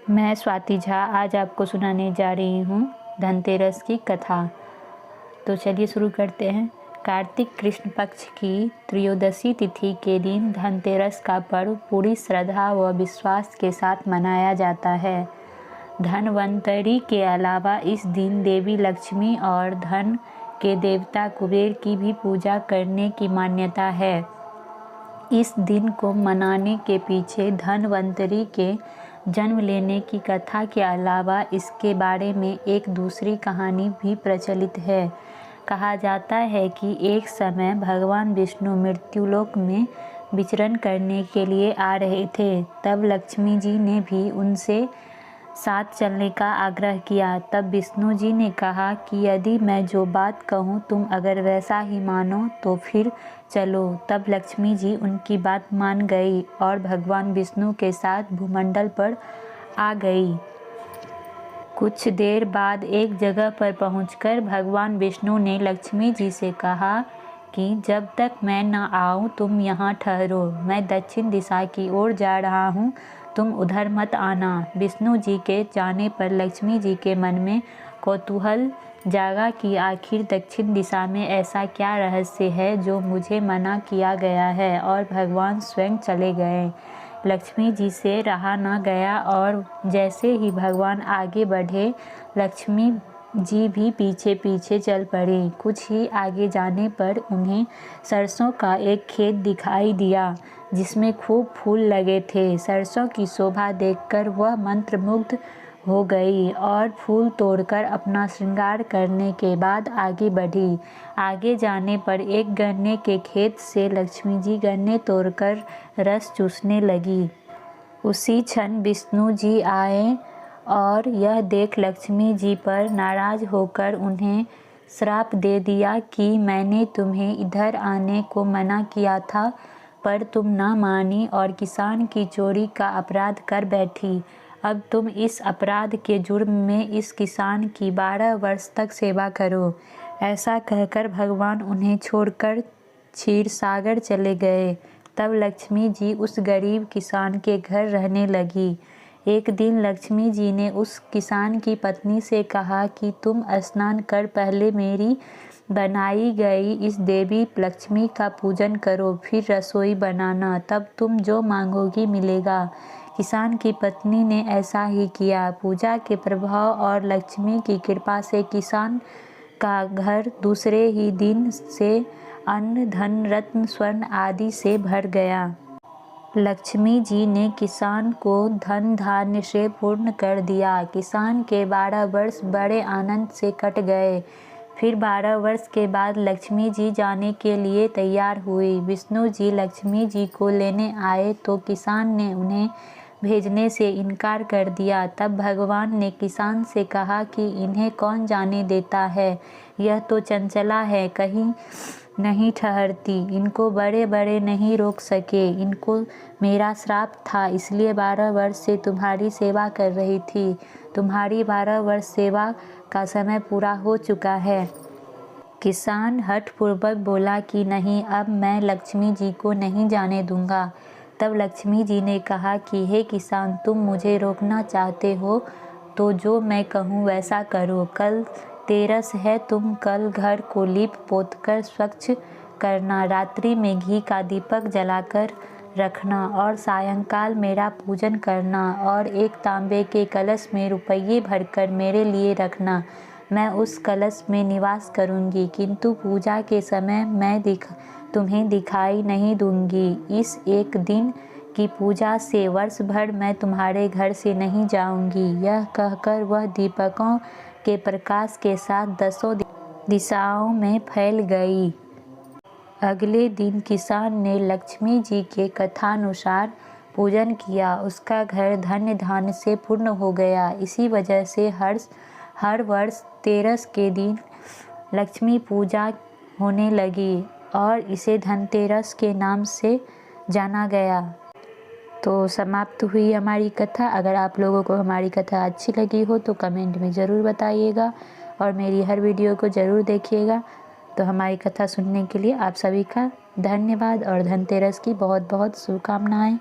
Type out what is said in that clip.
मैं स्वाति झा आज आपको सुनाने जा रही हूँ धनतेरस की कथा। तो चलिए शुरू करते हैं। कार्तिक कृष्ण पक्ष की त्रयोदशी तिथि के दिन धनतेरस का पर्व पूरी श्रद्धा व विश्वास के साथ मनाया जाता है। धनवंतरी के अलावा इस दिन देवी लक्ष्मी और धन के देवता कुबेर की भी पूजा करने की मान्यता है। इस दिन को मनाने के पीछे धनवंतरी के जन्म लेने की कथा के अलावा इसके बारे में एक दूसरी कहानी भी प्रचलित है। कहा जाता है कि एक समय भगवान विष्णु मृत्युलोक में विचरण करने के लिए आ रहे थे। तब लक्ष्मी जी ने भी उनसे साथ चलने का आग्रह किया। तब विष्णु जी ने कहा कि यदि मैं जो बात कहूँ तुम अगर वैसा ही मानो तो फिर चलो। तब लक्ष्मी जी उनकी बात मान गई और भगवान विष्णु के साथ भूमंडल पर आ गई। कुछ देर बाद एक जगह पर पहुंचकर भगवान विष्णु ने लक्ष्मी जी से कहा कि जब तक मैं न आऊं तुम यहाँ ठहरो। मैं दक्षिण दिशा की ओर जा रहा हूँ, तुम उधर मत आना। विष्णु जी के जाने पर लक्ष्मी जी के मन में कौतूहल जागा कि आखिर दक्षिण दिशा में ऐसा क्या रहस्य है जो मुझे मना किया गया है, और भगवान स्वयं चले गए। लक्ष्मी जी से रहा न गया और जैसे ही भगवान आगे बढ़े लक्ष्मी जी भी पीछे पीछे चल पड़ी। कुछ ही आगे जाने पर उन्हें सरसों का एक खेत दिखाई दिया जिसमें खूब फूल लगे थे। सरसों की शोभा देखकर वह मंत्रमुग्ध हो गई और फूल तोड़कर अपना श्रृंगार करने के बाद आगे बढ़ी। आगे जाने पर एक गन्ने के खेत से लक्ष्मी जी गन्ने तोड़कर रस चूसने लगी। उसी क्षण विष्णु जी आए और यह देख लक्ष्मी जी पर नाराज होकर उन्हें श्राप दे दिया कि मैंने तुम्हें इधर आने को मना किया था पर तुम ना मानी और किसान की चोरी का अपराध कर बैठी। अब तुम इस अपराध के जुर्म में इस किसान की 12 वर्ष तक सेवा करो। ऐसा कहकर भगवान उन्हें छोड़कर क्षीर सागर चले गए। तब लक्ष्मी जी उस गरीब किसान के घर रहने लगी। एक दिन लक्ष्मी जी ने उस किसान की पत्नी से कहा कि तुम स्नान कर पहले मेरी बनाई गई इस देवी लक्ष्मी का पूजन करो, फिर रसोई बनाना, तब तुम जो मांगोगी मिलेगा। किसान की पत्नी ने ऐसा ही किया। पूजा के प्रभाव और लक्ष्मी की कृपा से किसान का घर दूसरे ही दिन से अन्न धन रत्न स्वर्ण आदि से भर गया। लक्ष्मी जी ने किसान को धन धान्य से पूर्ण कर दिया। किसान के 12 वर्ष बड़े आनंद से कट गए। फिर 12 वर्ष के बाद लक्ष्मी जी जाने के लिए तैयार हुई। विष्णु जी लक्ष्मी जी को लेने आए तो किसान ने उन्हें भेजने से इनकार कर दिया। तब भगवान ने किसान से कहा कि इन्हें कौन जाने देता है, यह तो चंचला है, कहीं नहीं ठहरती, इनको बड़े बड़े नहीं रोक सके। इनको मेरा श्राप था, इसलिए 12 वर्ष से तुम्हारी सेवा कर रही थी। तुम्हारी 12 वर्ष सेवा का समय पूरा हो चुका है। किसान हठपूर्वक बोला कि नहीं, अब मैं लक्ष्मी जी को नहीं जाने दूंगा। तब लक्ष्मी जी ने कहा कि हे किसान, तुम मुझे रोकना चाहते हो तो जो मैं कहूँ वैसा करो। कल तेरस है, तुम कल घर को लीप पोत कर स्वच्छ करना, रात्रि में घी का दीपक जलाकर रखना और सायंकाल मेरा पूजन करना और एक तांबे के कलश में रुपये भरकर मेरे लिए रखना। मैं उस कलश में निवास करूंगी, किंतु पूजा के समय मैं तुम्हें दिखाई नहीं दूंगी। इस एक दिन की पूजा से वर्ष भर मैं तुम्हारे घर से नहीं जाऊंगी। यह कहकर वह दीपकों के प्रकाश के साथ 10 दिशाओं में फैल गई। अगले दिन किसान ने लक्ष्मी जी के कथानुसार पूजन किया। उसका घर धन्य धान्य से पूर्ण हो गया। इसी वजह से हर वर्ष तेरस के दिन लक्ष्मी पूजा होने लगी और इसे धनतेरस के नाम से जाना गया। तो समाप्त हुई हमारी कथा। अगर आप लोगों को हमारी कथा अच्छी लगी हो तो कमेंट में ज़रूर बताइएगा और मेरी हर वीडियो को ज़रूर देखिएगा। तो हमारी कथा सुनने के लिए आप सभी का धन्यवाद और धनतेरस की बहुत बहुत शुभकामनाएं।